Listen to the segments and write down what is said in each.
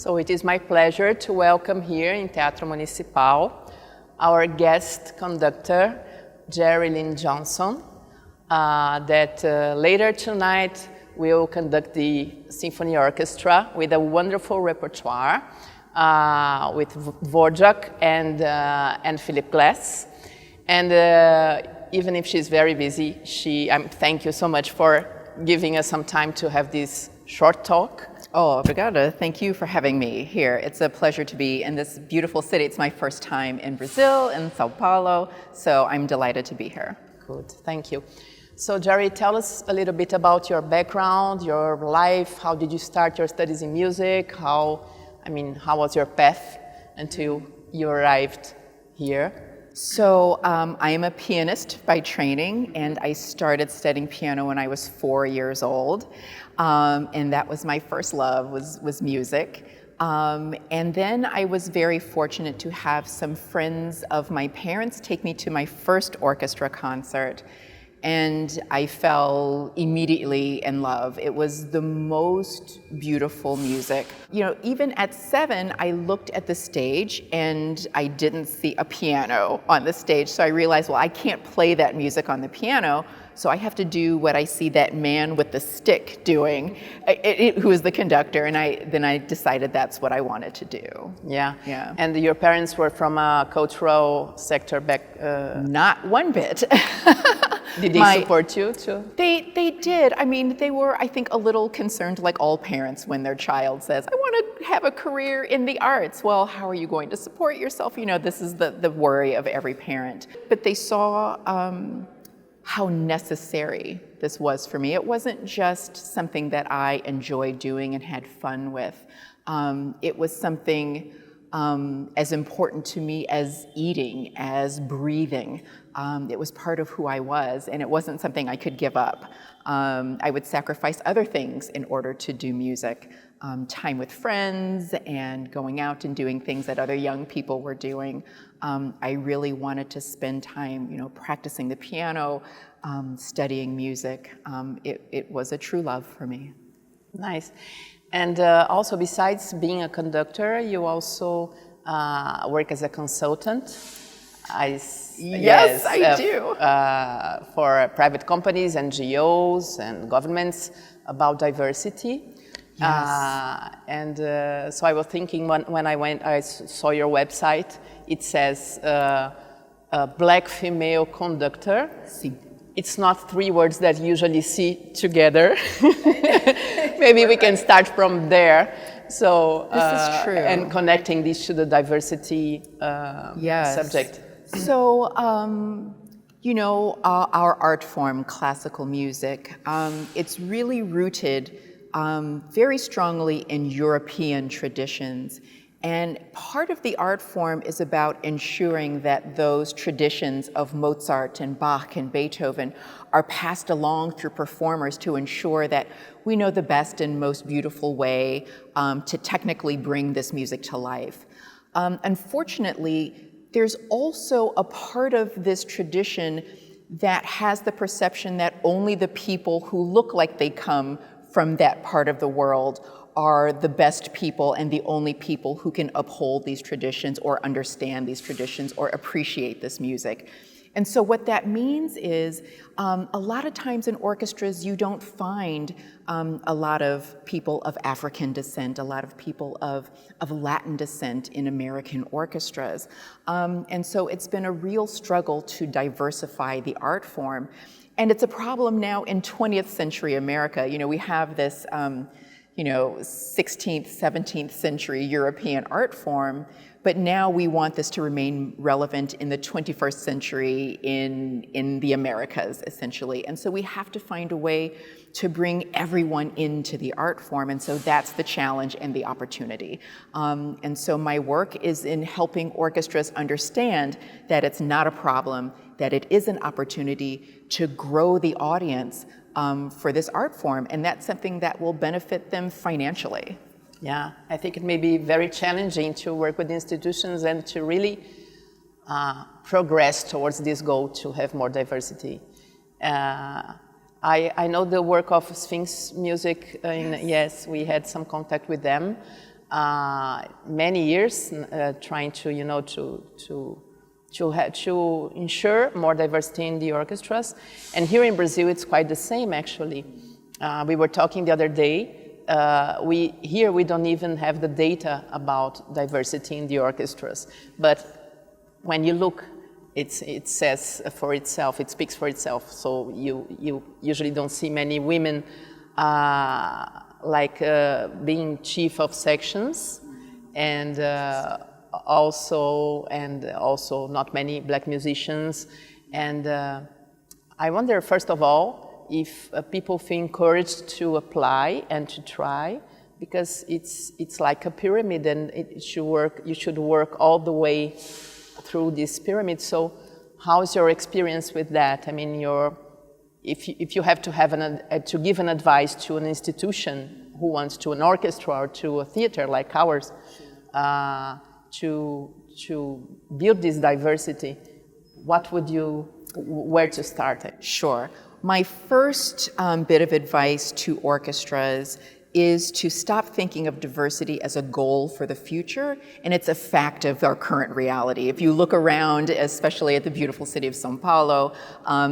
So it is my pleasure to welcome here in Theatro Municipal our guest conductor, Jeri Lynne Johnson, that later tonight will conduct the Symphony Orchestra with a wonderful repertoire with Dvorak and Philip Glass. And even if she's very busy, thank you so much for giving us some time to have this short talk. Oh, obrigada. Thank you for having me here. It's a pleasure to be in this beautiful city. It's my first time in Brazil, in Sao Paulo, so I'm delighted to be here. Good, thank you. So Jeri, tell us a little bit about your background, your life. How did you start your studies in music? How was your path until you arrived here? So I am a pianist by training, and I started studying piano when I was 4 years old. And that was my first love, was music. And then I was very fortunate to have some friends of my parents take me to my first orchestra concert. And I fell immediately in love. It was the most beautiful music. You know, even at 7, I looked at the stage and I didn't see a piano on the stage. So I realized, well, I can't play that music on the piano. So I have to do what I see that man with the stick doing, who is the conductor. And then I decided that's what I wanted to do. Yeah. And your parents were from a cultural sector back? Not one bit. Did they support you too? They did. I mean, they were, I think, a little concerned, like all parents, when their child says, I want to have a career in the arts. Well, how are you going to support yourself? You know, this is the worry of every parent. But they saw how necessary this was for me. It wasn't just something that I enjoyed doing and had fun with. It was something as important to me as eating, as breathing. It was part of who I was, and it wasn't something I could give up. I would sacrifice other things in order to do music. Time with friends and going out and doing things that other young people were doing. I really wanted to spend time, practicing the piano, studying music. It was a true love for me. Nice. And also, besides being a conductor, you also work as a consultant. Yes, I do. For private companies, NGOs, and governments about diversity. Yes. So I was thinking when I saw your website, it says black female conductor. Sí. It's not 3 words that you usually see together. Maybe we can start from there. So this is true. And connecting this to the diversity subject. So, our art form, classical music, it's really rooted very strongly in European traditions. And part of the art form is about ensuring that those traditions of Mozart and Bach and Beethoven are passed along through performers to ensure that we know the best and most beautiful way to technically bring this music to life. Unfortunately, there's also a part of this tradition that has the perception that only the people who look like they come from that part of the world are the best people and the only people who can uphold these traditions or understand these traditions or appreciate this music. And so what that means is a lot of times in orchestras you don't find a lot of people of African descent, a lot of people of Latin descent in American orchestras. And so it's been a real struggle to diversify the art form. And it's a problem now in 20th century America. We have this 16th, 17th century European art form, but now we want this to remain relevant in the 21st century in the Americas, essentially. And so we have to find a way to bring everyone into the art form, and so that's the challenge and the opportunity. And so my work is in helping orchestras understand that it's not a problem, that it is an opportunity to grow the audience for this art form, and that's something that will benefit them financially. Yeah, I think it may be very challenging to work with institutions and to really progress towards this goal to have more diversity. I know the work of Sphinx Music. Yes, we had some contact with them. many years trying to, you know, to ensure more diversity in the orchestras. And here in Brazil, it's quite the same, actually. We were talking the other day, here we don't even have the data about diversity in the orchestras. But when you look, it says for itself, it speaks for itself. So you usually don't see many women being chief of sections, and also not many black musicians. And I wonder, first of all, if people feel encouraged to apply and to try, because it's like a pyramid, and it should work. You should work all the way through this pyramid. So, how's your experience with that? I mean, if you have to have to give an advice to an institution who wants to an orchestra or to a theater like ours, to build this diversity, where to start? Sure. My first bit of advice to orchestras is to stop thinking of diversity as a goal for the future, and it's a fact of our current reality. If you look around, especially at the beautiful city of São Paulo,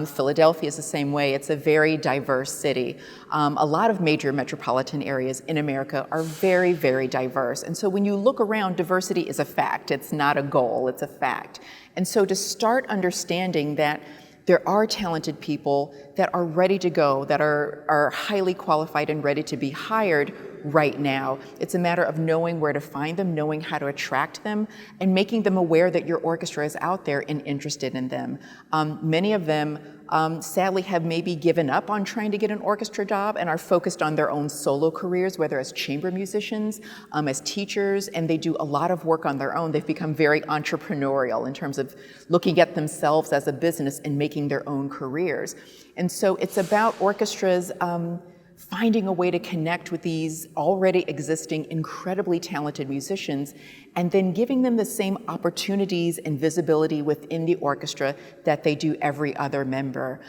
Philadelphia is the same way. It's a very diverse city. A lot of major metropolitan areas in America are very, very diverse. And so when you look around, diversity is a fact. It's not a goal, it's a fact. And so to start understanding that there are talented people that are ready to go, that are highly qualified and ready to be hired right now. It's a matter of knowing where to find them, knowing how to attract them, and making them aware that your orchestra is out there and interested in them. Many of them sadly have maybe given up on trying to get an orchestra job and are focused on their own solo careers, whether as chamber musicians, as teachers, and they do a lot of work on their own. They've become very entrepreneurial in terms of looking at themselves as a business and making their own careers. And so it's about orchestras finding a way to connect with these already existing incredibly talented musicians, and then giving them the same opportunities and visibility within the orchestra that they do every other member.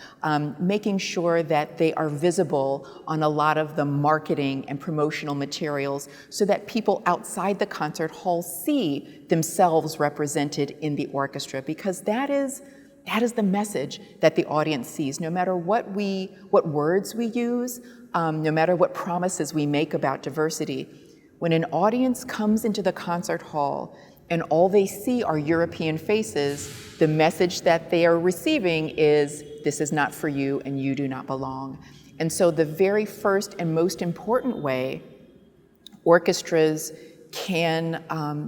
Making sure that they are visible on a lot of the marketing and promotional materials so that people outside the concert hall see themselves represented in the orchestra, because that is the message that the audience sees. No matter what words we use, no matter what promises we make about diversity, when an audience comes into the concert hall and all they see are European faces, the message that they are receiving is, this is not for you and you do not belong. And so the very first and most important way orchestras can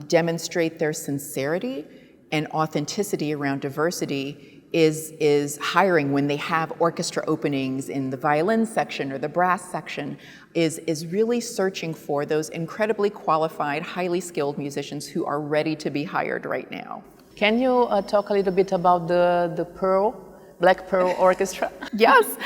demonstrate their sincerity and authenticity around diversity is hiring. When they have orchestra openings in the violin section or the brass section, is really searching for those incredibly qualified, highly skilled musicians who are ready to be hired right now. Can you talk a little bit about the Black Pearl Orchestra? Yes.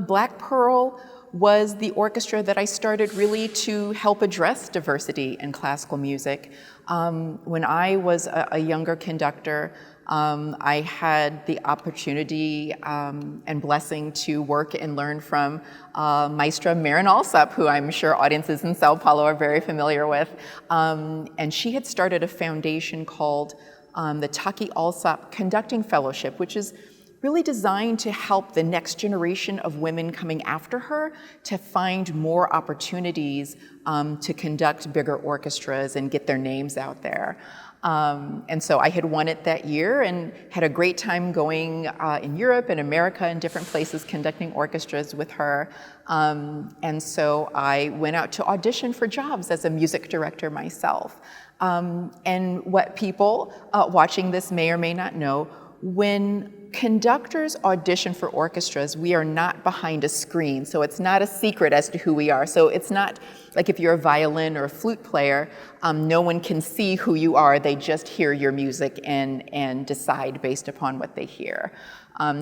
Black Pearl was the orchestra that I started really to help address diversity in classical music. When I was a younger conductor, I had the opportunity and blessing to work and learn from maestra Jeri Alsop, who I'm sure audiences in Sao Paulo are very familiar with. And she had started a foundation called the Taki Alsop Conducting Fellowship, which is really designed to help the next generation of women coming after her to find more opportunities to conduct bigger orchestras and get their names out there. And so I had won it that year and had a great time going in Europe and America and different places conducting orchestras with her. And so I went out to audition for jobs as a music director myself. And what people watching this may or may not know, when conductors audition for orchestras, we are not behind a screen, so it's not a secret as to who we are. So it's not like if you're a violin or a flute player, no one can see who you are. They just hear your music and decide based upon what they hear.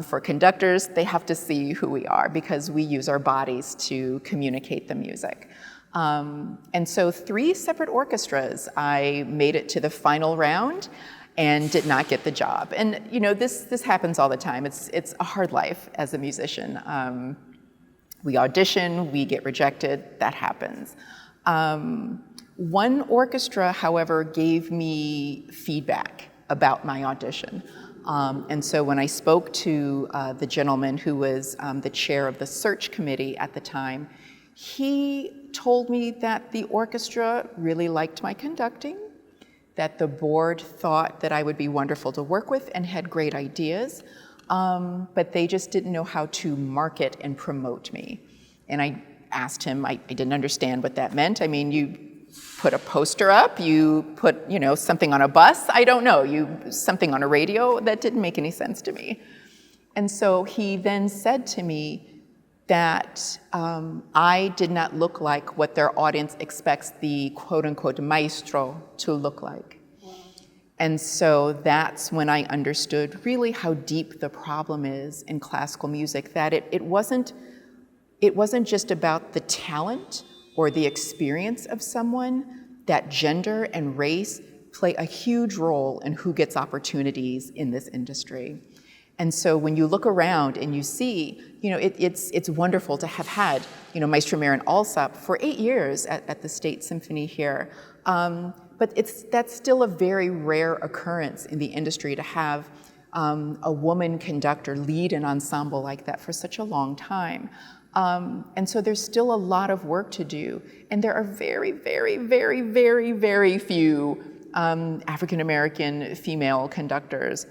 For conductors, they have to see who we are because we use our bodies to communicate the music. And so 3 separate orchestras, I made it to the final round and did not get the job. And you know, this happens all the time. It's a hard life as a musician. We audition, we get rejected, that happens. One orchestra, however, gave me feedback about my audition. And so when I spoke to the gentleman who was the chair of the search committee at the time, he told me that the orchestra really liked my conducting, that the board thought that I would be wonderful to work with and had great ideas, but they just didn't know how to market and promote me. And I asked him, I didn't understand what that meant. I mean, you put a poster up, you put, something on a bus, I don't know, something on a radio, that didn't make any sense to me. And so he then said to me that I did not look like what their audience expects the quote-unquote maestro to look like. Wow. And so that's when I understood really how deep the problem is in classical music, that it wasn't just about the talent or the experience of someone, that gender and race play a huge role in who gets opportunities in this industry. And so when you look around and you see, it's wonderful to have had, Maestro Taki Alsop for 8 years at the State Symphony here. But that's still a very rare occurrence in the industry to have a woman conductor lead an ensemble like that for such a long time. And so there's still a lot of work to do. And there are very, very, very, very, very few African-American female conductors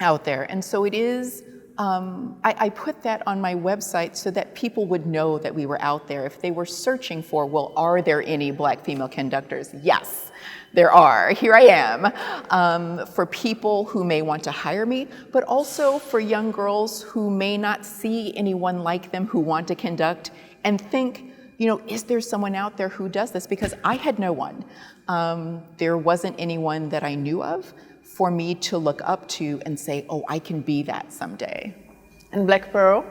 out there. And so it is, I put that on my website so that people would know that we were out there. If they were searching for, well, are there any Black female conductors? Yes, there are. Here I am. For people who may want to hire me, but also for young girls who may not see anyone like them who want to conduct and think, is there someone out there who does this? Because I had no one. There wasn't anyone that I knew of for me to look up to and say, oh, I can be that someday. And Black Pearl?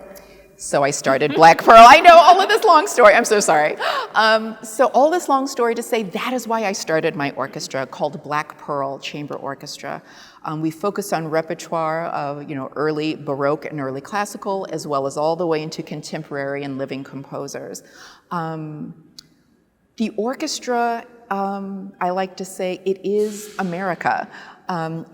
So I started Black Pearl. I know all of this long story, I'm so sorry. So all this long story to say that is why I started my orchestra called Black Pearl Chamber Orchestra. We focus on repertoire of early Baroque and early classical, as well as all the way into contemporary and living composers. The orchestra, I like to say, it is America.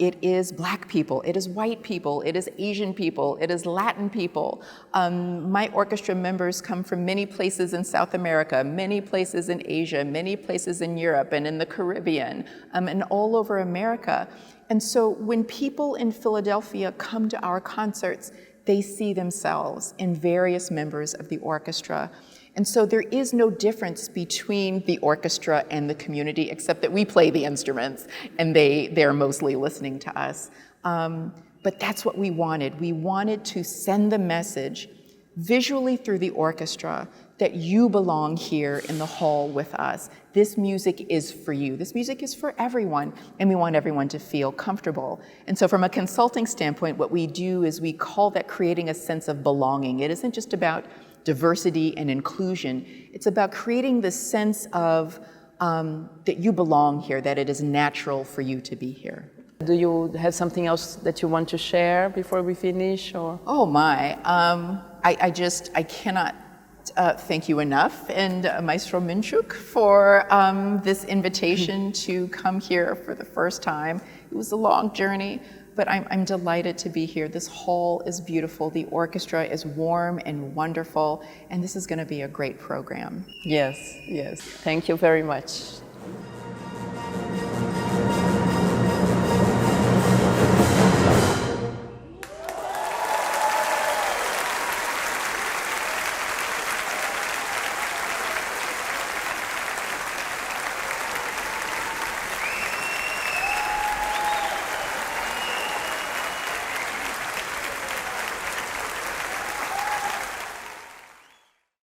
It is Black people, it is white people, it is Asian people, it is Latin people. My orchestra members come from many places in South America, many places in Asia, many places in Europe and in the Caribbean, and all over America. And so when people in Philadelphia come to our concerts, they see themselves in various members of the orchestra. And so there is no difference between the orchestra and the community, except that we play the instruments and they're mostly listening to us. But that's what we wanted. We wanted to send the message visually through the orchestra that you belong here in the hall with us. This music is for you. This music is for everyone, and we want everyone to feel comfortable. And so from a consulting standpoint, what we do is we call that creating a sense of belonging. It isn't just about diversity and inclusion. It's about creating the sense of that you belong here, that it is natural for you to be here. Do you have something else that you want to share before we finish? Or? Oh my, I cannot thank you enough, and Maestro Minchuk for this invitation to come here for the first time. It was a long journey, but I'm delighted to be here. This hall is beautiful, the orchestra is warm and wonderful, and this is going to be a great program. Yes, yes. Thank you very much.